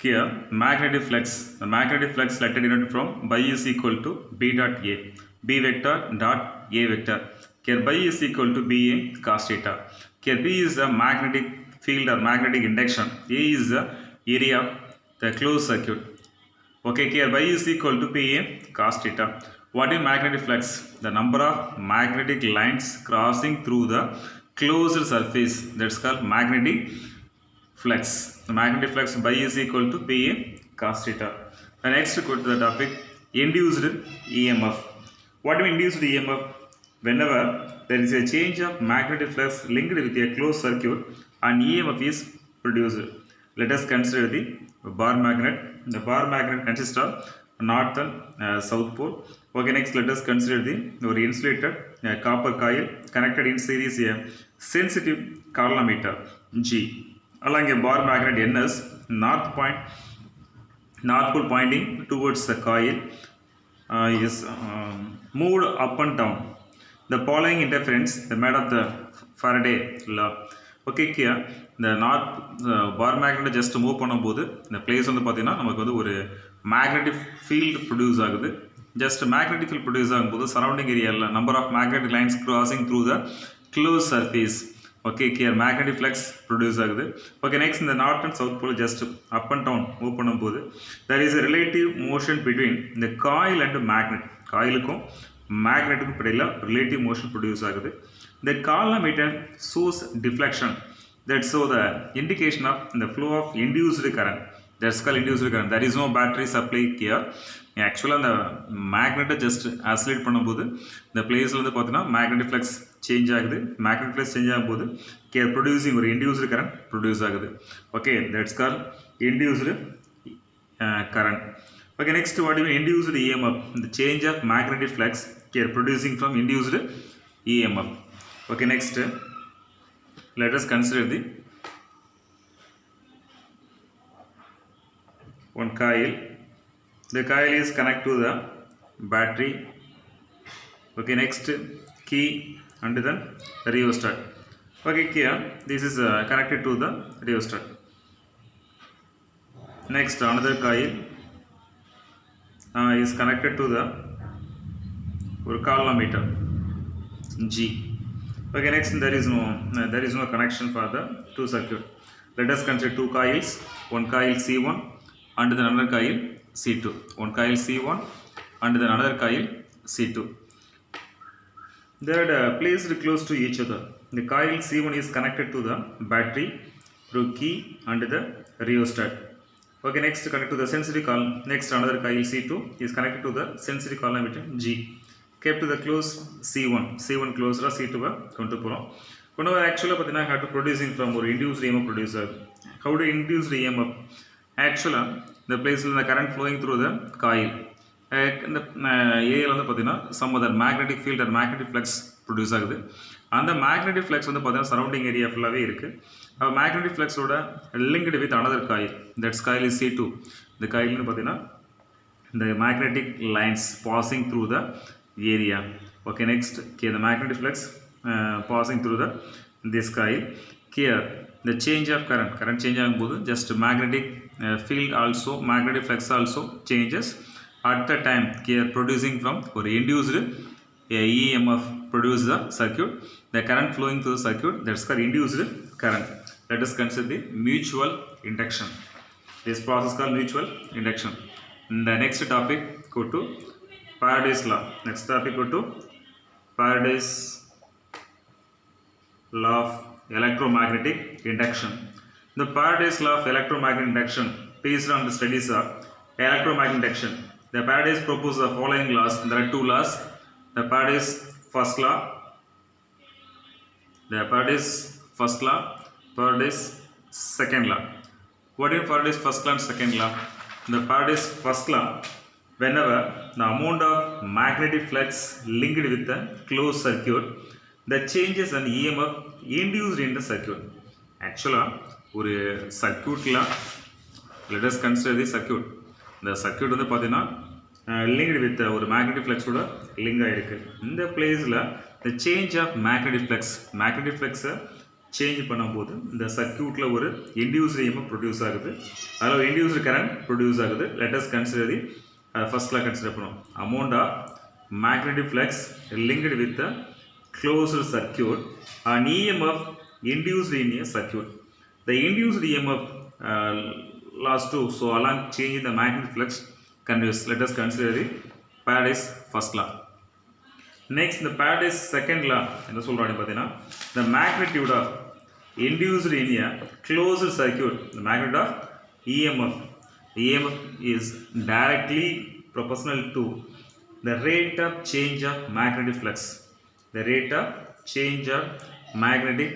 Here magnetic flux, the magnetic flux let it denoted from by is equal to b dot a, b vector dot a vector. Here by is equal to ba cos theta. Here b is the magnetic field or magnetic induction, a is the area of the closed circuit. Okay, here by is equal to ba cos theta. What is magnetic flux? The number of magnetic lines crossing through the closed surface, that's called magnetic flux. The magnetic flux by is equal to ba cos theta. The next go to the topic induced EMF. What do we induced EMF? Whenever there is a change of magnetic flux linked with a closed circuit, an EMF is produced. Let us consider the bar magnet. The bar magnet consists of north and south pole. Okay, next let us consider the insulated copper coil connected in series a sensitive colorimeter G. Along a bar magnet NS, north pole pointing towards the coil is moved up and down. The following interference, the made of the Faraday law. Okay, here the north bar magnet just move பண்ணும்போது இந்த place வந்து பார்த்தீங்கன்னா நமக்கு வந்து ஒரு magnetic field produce ஆகுது. Just magnetic field produce ஆகும்போது surrounding area number of magnetic lines crossing through the closed surface. Okay, here magnetic flux produce ஆகுது. Okay, next in the north and south pole just up and down move பண்ணும்போது there is a relative motion between the coil and the magnet. காயிலுக்கும் மேக்னெட்டுக்கும் இடையில relative motion produce ஆகுது. The colorimeter shows deflection, that show the indication of the flow of induced current. That's called induced current. There is no battery supply here. Actually the magnet just oscillate பண்ணும்போது இந்த பிளேஸ்ல வந்து பார்த்தீங்கன்னா magnetic flux change ஆகுது. Magnetic flux change ஆகும்போது here producing ஒரு induced current produce ஆகுது. Okay, that's called induced current. Okay, next what is induced EMF? The change of magnetic flux here producing from induced EMF. Okay, next let us consider the one coil. The coil is connected to the battery. Okay, next key and then rheostat. Okay, here this is connected to the rheostat. Next another coil is connected to the colorimeter G. Okay, next there is no connection for the two circuit. Let us consider two coils, one coil C1 and then another coil C2. One coil C1 and then another coil C2. They are placed close to each other. The coil C1 is connected to the battery through key and the rheostat. Okay, next connect to the sensitive column. Next another coil C2 is connected to the sensitive colorimeter G. Kept to the close C1 closed C2 கொண்டு போறோம். Actually பாத்தீங்கன்னா have to producing from ஒரு induced EMF producer. How to induce the EMF? Actually the place the current flowing through the coil. இந்த ஏரியால வந்து பாத்தீங்கன்னா some other magnetic field or magnetic flux produce ஆகுது. அந்த magnetic flux வந்து பாத்தீங்கன்னா surrounding area ஃபுல்லாவே இருக்கு. Magnetic flux ஓட linked with another coil. That coil is C2. The coil வந்து பாத்தீங்கன்னா the magnetic lines passing through the area. Okay, next here the magnetic flux passing through this coil. Here the change of current change ஆகும்போது just magnetic field also, magnetic flux also changes at the time here producing from or induced EMF produce the circuit. The current flowing through the circuit, that's called induced current. Let us consider the mutual induction. This process called mutual induction. The next topic go to Faraday's law. Next topic go to Faraday's law of electromagnetic induction. The Faraday's law of electromagnetic induction based on the studies of electromagnetic induction. The Faraday's proposed the following laws. There are two laws. The Faraday's first law, Faraday's second law. What is Faraday's first law and second law? The Faraday's first law, whenever the amount of magnetic flux linked with the closed circuit, the changes in EMF induced in the circuit. Actually, ஒரு circuitல let us consider the circuit. The circuit வந்து பார்த்தீங்கன்னா linked with ஒரு magnetic flux ஓட link ஆயிருக்கு. இந்த பிளேஸ்ல the change of magnetic flux change பண்ணும்போது இந்த சர்க்யூட்டில் ஒரு இன்டியூஸ்டு EMF ப்ரொடியூஸ் ஆகுது. அதில் இன்டியூஸ்டு கரண்ட் ப்ரொடியூஸ் ஆகுது. லெட் அஸ் கன்சிடர் தி ஃபர்ஸ்ட்ல கன்சிடர் பண்ணுவோம். Amount of magnetic flux linked with a closed circuit and EMF induced in a circuit. The induced EMF laws to so along change in the magnetic flux continues. Let us consider the Faraday's first law. Next, the Faraday's second law என்ன சொல்றாங்க பார்த்தீங்கன்னா the magnitude of induced in a closed circuit, the magnitude of EMF is directly proportional to the rate of change of magnetic flux. The rate of change of magnetic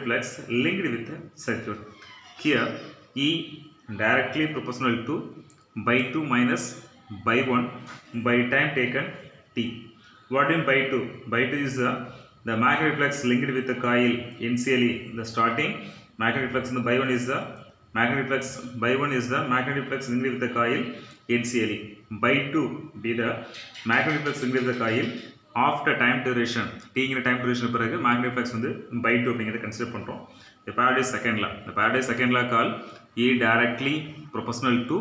flux linked with the circuit. Here E directly proportional to by 2 minus by 1 by time taken t. What in by 2? By 2 is the magnetic flux linked with the coil initially. The starting magnetic flux in the by 1 is the magnetic flux linked with the coil initially. By 2 be the magnetic flux linked with the coil after time duration. T in time duration பிறகு magnetic flux வந்து by 2 அப்படிங்கறத consider பண்றோம். The Faraday's second law. The Faraday's second law called E directly proportional to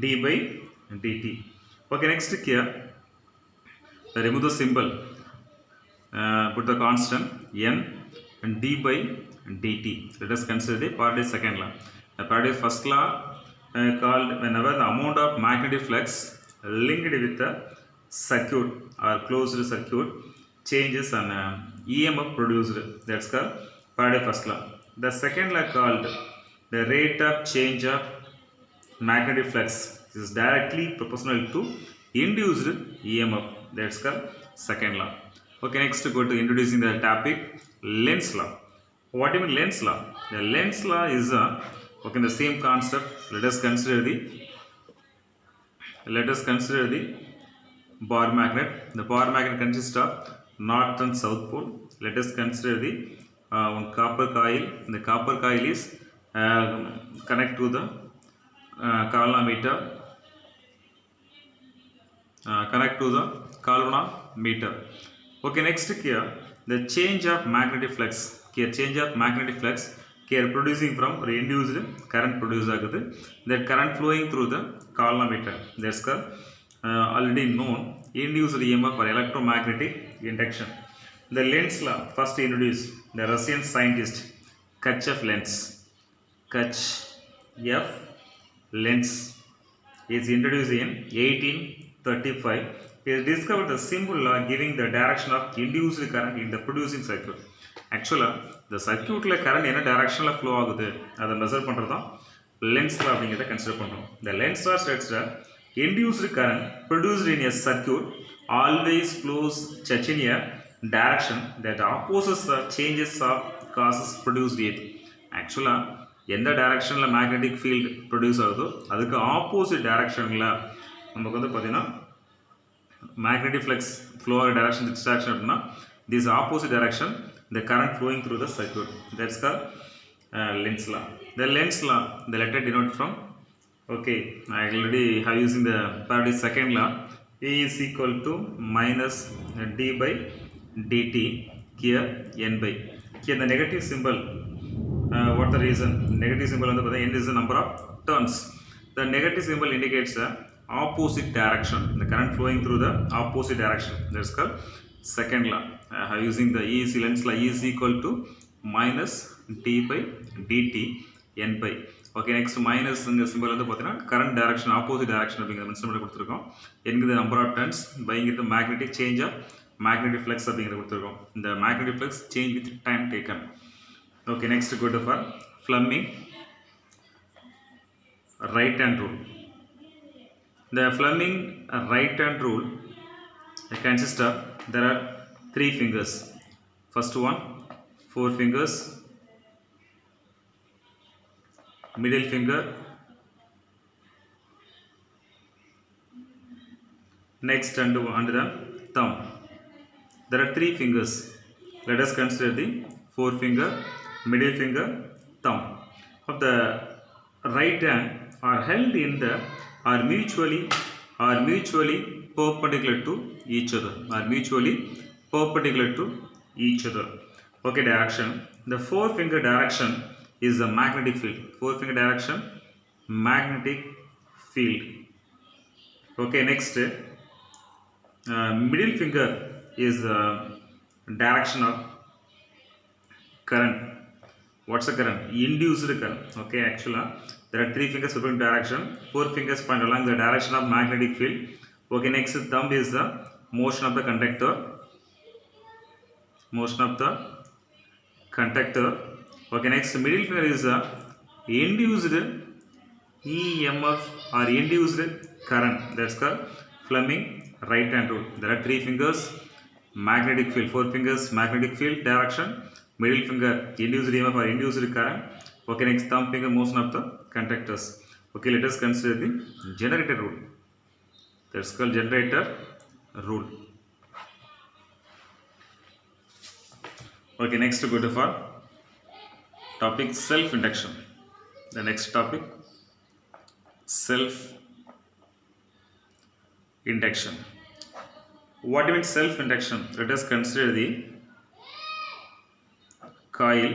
d by dt. Okay, next here, remove the symbol, put the constant n and d by dt. Let us consider the Faraday's second law. The Faraday's first law called whenever the amount of magnetic flux linked with the circuit or closed circuit changes and EMF produced. That's called Faraday's first law. The second law called the rate of change of magnetic flux is directly proportional to induced EMF. That's called second law. Okay, next go to introducing the topic Lenz law. What do you mean Lenz law? The Lenz law is okay, the same concept. Let us consider the bar magnet. The bar magnet consists of north and south pole. Let us consider the one copper coil. The copper coil is connect to the galvanometer. Okay, next here the change of magnetic flux. Here change of magnetic flux here producing from induced current produce ஆகுது. That current flowing through the galvanometer. That's called already known induced EMF for electromagnetic induction. The Lenz law first introduced the Russian scientist Kirchhoff Lenz is introduced in 1835. He has discovered the simple law giving the direction of induced current in the producing circuit. Actually, the circuit la current என்ன direction la flow ஆகுது அதை measure பண்றது தான் Lenz law அப்படிங்கறத consider பண்றோம். The Lenz law states that induced current produced in a circuit always flows such in a direction that opposes the changes of causes produced it. Actually, எந்த டைரக்ஷன்ல magnetic field produce ஆகுதோ அதுக்கு opposite டைரக்ஷன்ல நமக்கு வந்து பார்த்தீங்கன்னா magnetic flux flow ஆகிற direction distraction அப்படின்னா this opposite direction the current flowing through the circuit. That's call Lenz law. The Lenz law, the letter denote from, okay, I already have using the Faraday's second law. E is equal to minus d by dt. Here n by. Here the negative symbol. What the reason? Negative symbol on the n is the number of turns. The negative symbol indicates the opposite direction. The current flowing through the opposite direction. That's called second law. Using the Lenz law, E is equal to minus d by dt n by. Okay, next minus இந்த symbol வந்து பார்த்தீங்கன்னா current direction, opposite direction அப்படிங்கிற mention கொடுத்துருக்கோம். என்கிறது number of turns, byங்கிறது magnetic change of magnetic flux அப்படிங்கிற கொடுத்துருக்கோம். இந்த magnetic flux change with time taken. Okay, next go to for Fleming right hand rule. The Fleming right hand rule consists of, there are 3 fingers. First one 4 fingers, middle finger, next under the thumb. There are 3 fingers. Let us consider the 4 finger, middle finger, thumb of the right hand are held in the are mutually perpendicular to each other. Are mutually perpendicular to each other. Okay, direction. The four-finger direction is the magnetic field. Four-finger direction, magnetic field. Okay, next, middle finger is direction of current. What's the current? Induced current. Okay, actually there are three fingers moving direction, four fingers point along the direction of magnetic field. Okay, next, thumb is the motion of the conductor. Motion of the conductor. Okay, next, middle finger is the induced EMF or induced current. That's called Fleming right hand rule. There are three fingers, magnetic field, four fingers, magnetic field direction, middle finger induced EMF or induced current. Okay, next, thumb finger motion of the conductors. Okay, let us consider the generator rule. That's called generator rule. Okay, next, go to for topic self-induction. The next topic, self-induction. What do you mean self-induction? Let us consider the coil.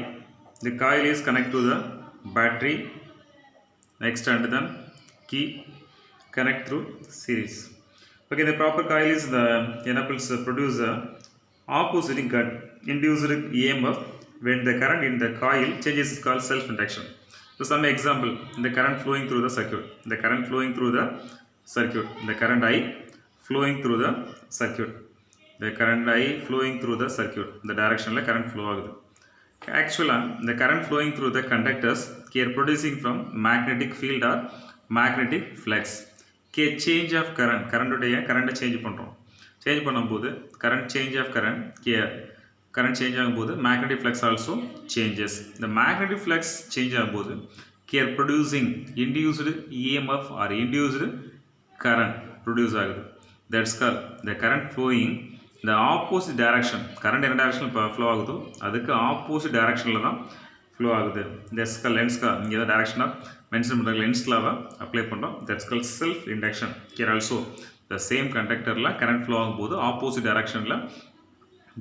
The coil is connected to the battery. Next, and then key connect through series. Okay, the proper coil is the enables produce the opposite current induced EMF when the current in the coil changes is called self-induction. So some example, the current flowing through the circuit. The current flowing through the circuit. The current I flowing through the circuit. The current I flowing through the circuit. The direction la current flow agudhu. Actually, the current flowing through the conductors are producing from magnetic field or magnetic flux. Change of current. Current change பண்றோம். Change பண்ணும்போது current change of current change ஆகும்போது magnetic flux also changes. The magnetic flux change ஆகும்போது are producing induced EMF or induced current produce ஆகுது. That's called the current flowing the opposite direction. Current என்ன direction flow ஆகுதோ அதுக்கு opposite directionல தான் flow ஆகுது. That's called lens இங்க direction of mention பண்ற lens law apply பண்றோம். That's called self induction. Here also the same conductor la current flow ஆகும்போது opposite direction la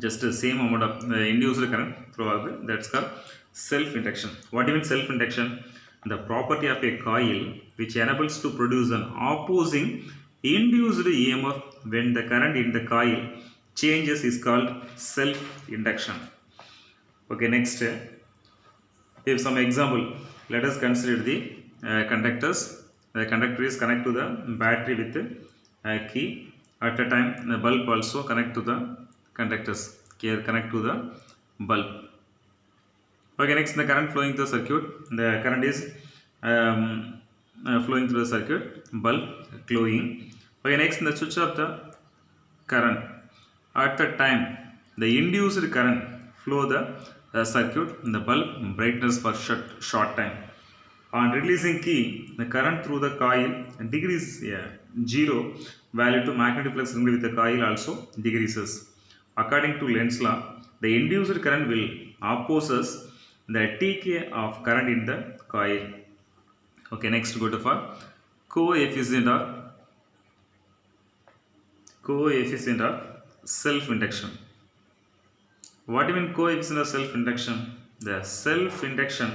just the same amount of induced current flow ஆகுது. That's called self induction. What do you mean self induction? The property of a coil which enables to produce an opposing induced EMF when the current in the coil changes is called self induction. Okay, next, if some example, let us consider the conductors. The conductor is connected to the battery with a key. At a time, the bulb also connect to the conductors. Here connect to the bulb. Okay, next, the current flowing through the circuit. The current is flowing through the circuit. Bulb glowing. Okay, next, the switch of the current. At the time, the induced current flow the circuit, the bulb brightness for short time. On releasing key, the current through the coil decreases zero value to magnetic flux with the coil also decreases. According to Lenz's law, the induced current will opposes the TK of current in the coil. Okay, next, go to for coefficient of self-induction. What do you mean coefficient of self-induction? The self-induction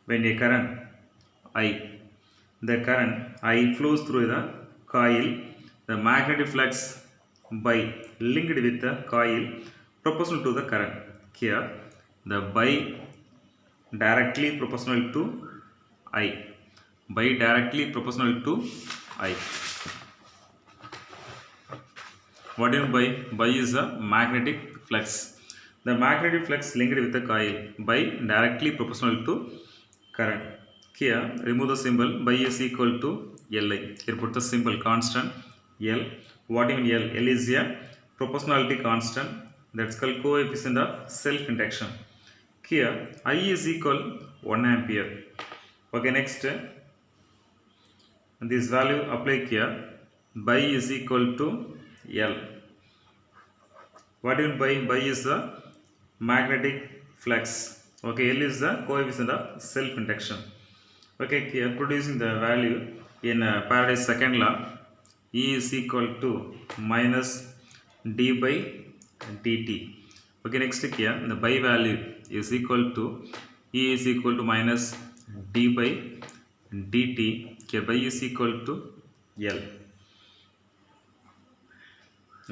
when a current the current I flows through the coil, the magnetic flux by linked with the coil proportional to the current. Here the by directly proportional to I. By directly proportional to I. What do you mean by? By is a magnetic flux. The magnetic flux linked with the coil by directly proportional to current. Here remove the symbol. By is equal to Li. Here put the symbol constant L. What do you mean L? L is a proportionality constant. That's called coefficient of self-induction. Here I is equal 1 ampere. Okay, next, this value apply here. By is equal to L. What do you mean by? By is the magnetic flux. Okay, L is the coefficient of self-induction. Okay, here producing the value in Faraday's second law, E is equal to minus d by dt. Okay, next here the by value is equal to E is equal to minus d by dt. Okay, by is equal to L.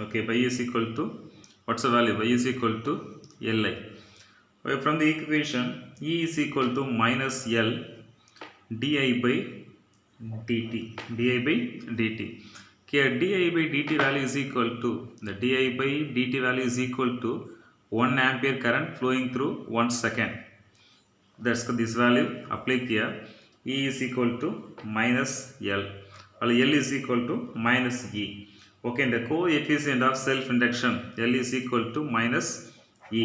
Okay, by is equal to, what's the value? By is equal to Li. Okay, from the equation E is equal to minus L di by dt. Di by dt. Here di by dt value is equal to, the di by dt value is equal to 1 ampere current flowing through 1 second. That's this value apply here. E is equal to minus L, while L is equal to minus E. Okay, the coefficient of self-induction L is equal to minus E.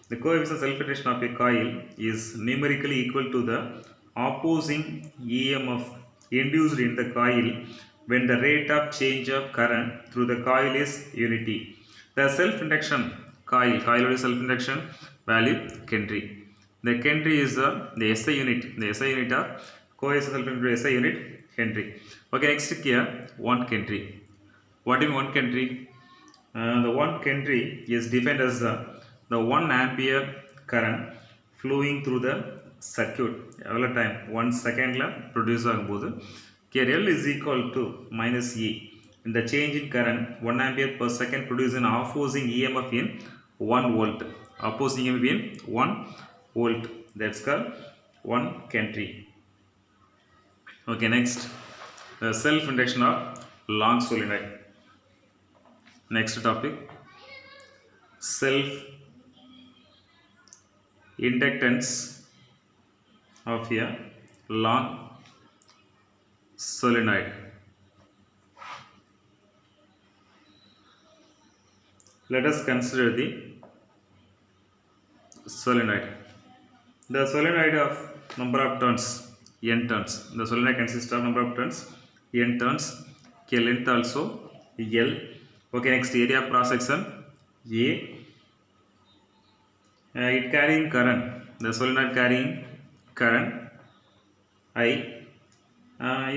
The coefficient of self-induction of a coil is numerically equal to the opposing EMF induced in the coil when the rate of change of current through the coil is unity. The self-induction coil self-induction value Henry. The Henry is the SI unit. The SI unit of coefficient self-induction SI unit Henry. Okay, next here 1 Henry. What is 1 Henry? The 1 Henry is defined as the 1 ampere current flowing through the circuit. Every time 1 second la produce ஆகும்போது here L is equal to minus E. In the change in current 1 ampere per second produces an opposing EMF in 1 volt. Opposing EMF in 1 volt. That's called 1 Henry. Okay, next the self-induction of long solenoid. Next topic, self inductance of a long solenoid. Let us consider the solenoid. The solenoid of number of turns, n turns. The solenoid consists of number of turns, n turns. Okay, length also L. Okay, next area of cross section A. It carrying current. The solenoid carrying current I.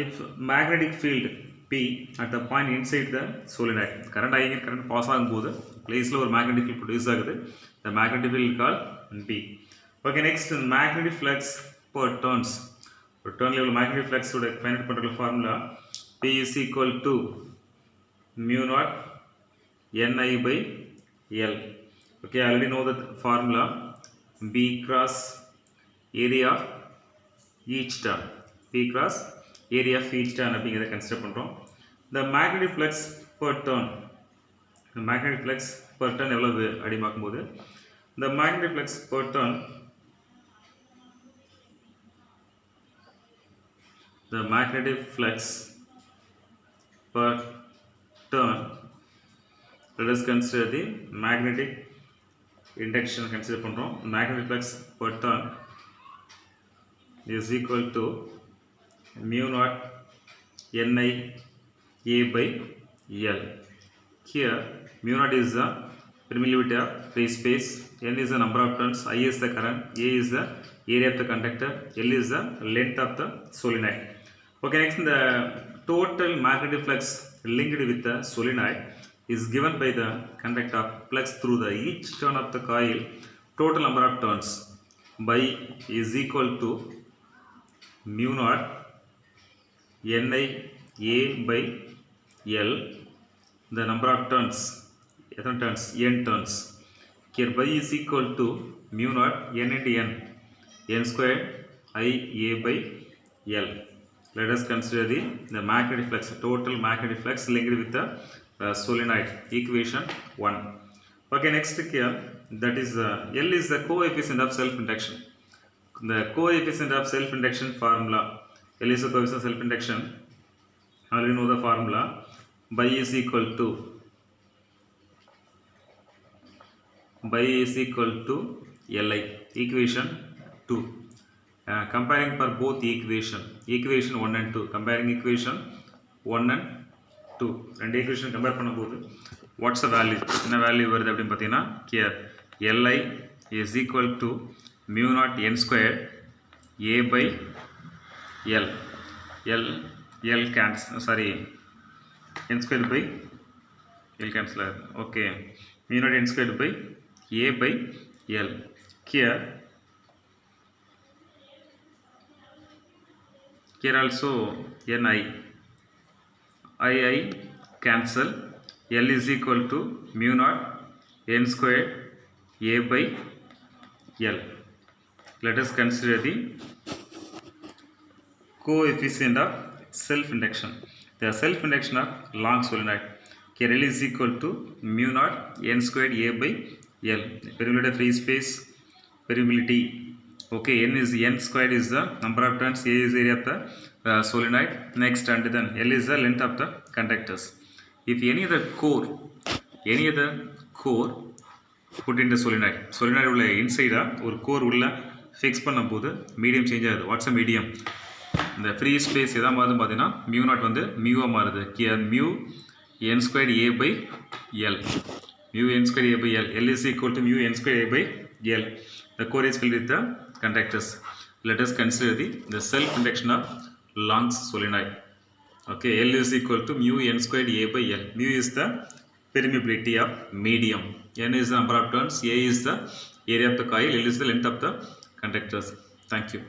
If magnetic field P at the point inside the solenoid, current I current pass ஆகும்போது placeல ஒரு magnetic field produce ஆகுது. The magnetic field called P. Okay, next magnetic flux per turns. Per turn level magnetic flux would find particular formula P is equal to mu naught Ni by L. Okay, I already know the formula B cross area of each turn. P cross area of each turn அப்படிங்கிறத consider பண்ணுறோம். The magnetic flux per turn. The magnetic flux per turn எவ்வளவு அப்படி பார்க்கும்போது the magnetic flux per turn, the magnetic flux per turn, let us consider the magnetic induction consider பண்ணுறோம். Magnetic flux per turn is equal to mu naught Ni A by L. Here mu naught is the permeability of free space, N is the number of turns, I is the current, A is the area of the conductor, L is the length of the solenoid. Okay, next the total magnetic flux linked with the solenoid is given by the conduct of flux through the each turn of the coil. Total number of turns by is equal to mu naught Ni A by L. The number of turns, n turns. Here by is equal to mu naught n into n squared I A by L. Let us consider the magnetic flux, total magnetic flux linked with the solenoid, equation 1. Okay, next here, that is L is the coefficient of self-induction. The coefficient of self-induction formula, L is the coefficient of self-induction. I already know the formula. By is equal to Li, equation 2. Comparing for both equation 1 and 2, comparing equation 1 and 2 and equation compare பண்ணும்போது what's the value, என்ன value வருது அப்படினு பார்த்தீங்கன்னா here Li is equal to mu naught n squared A by L cancel, sorry, n squared by L cancel. Okay, mu naught n squared by A by L. Here also Ni. I cancel. L is equal to mu naught n squared A by L. Let us consider the coefficient of self-induction. The self-induction of long solenoid. Here L is equal to mu naught n squared A by L. Permeability of free space, permeability. Okay, n squared is the number of turns, A is the area of the solenoid. Next, and then L is the length of the conductors. If any other core put into solenoid உள்ள inside ஒரு core உள்ள fix பண்ணும்போது medium change ஆகுது. What's a medium? இந்த free space எதா மாறுதுன்னு பார்த்தீங்கன்னா mu naught வந்து mu மாறுது. Here mu n squared A by L. Mu n squared A by L. L is equal to mu n squared A by L. The core is filled with the conductors. Let us consider the self-induction of long solenoid. Okay, L is equal to mu n squared A by L. Mu is the permeability of medium. N is the number of turns. A is the area of the coil. L is the length of the conductors. Thank you.